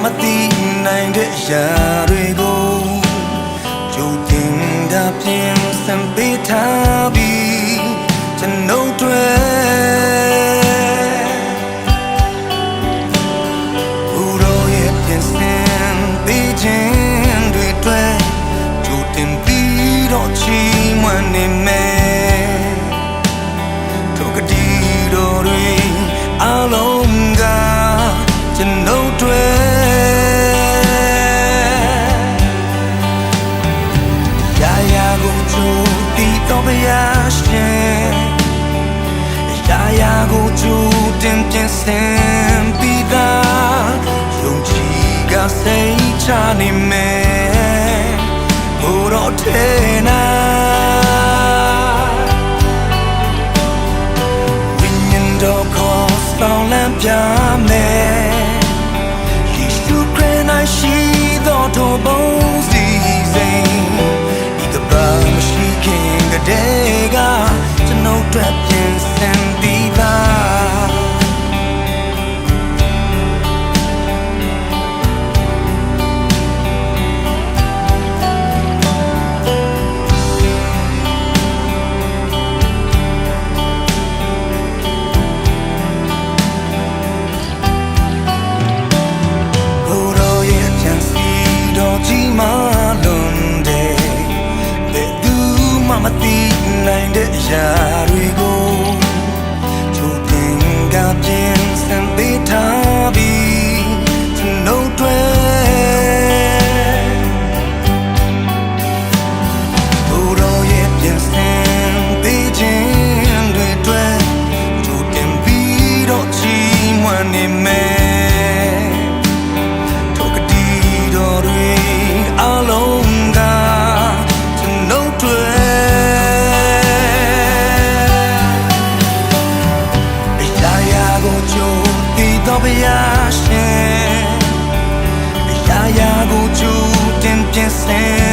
မသိနိုင်တဲ့ရာတွေကိုကြိုတင်တာပြင်ဆင်ပေးထားပြီးကျွန်ုပ်တွေဘူရောရဲ့ပြင်ဆင်ပေးခြင်းတွေတွေ့ကြိုတင်ပြီးတော့ချီးမွမ်းနေမယ်ထိုကတိတော်တွေအလုံးကကျွန်ုပ်တွေရာရာကိုကြိုပြီးတော့ပြရရှင်ရာရာကိုကြိုတင်ပြင်ဆင်ပြီးသားယုံကြည်ကစိတ်ချနေမယ်ဘို့တော့ထဲနာဝိညာဉ်တော်ခေါ်ဆောင်လမ်းပြမယ်ယေရှုခရစ်၌ရှိသောထိုဘုန်းစီစဉ်ဤကဘာမရှိခင်ကတည်းကကျွန်ုပ်တို့ပြင်ဆင်ပြီးသားမသိနိုင်တဲ့ရာတွေကိုကြိုတင်ကပြင်ဆင်ပေးထားပြီးကျွန်ုပ်တွေဘူရောရဲ့ပြင်ဆင်ပေးခြင်းတွေတွေ့ကြိုတင်ပြီးတော့ချီးမွမ်းနေမယ်ထိုကတိတော်တွေအလုံးကကျွန်ုပ်တွေတော့ပြရရှင်ရာရာကိုကြိုတင်ပြင်ဆင်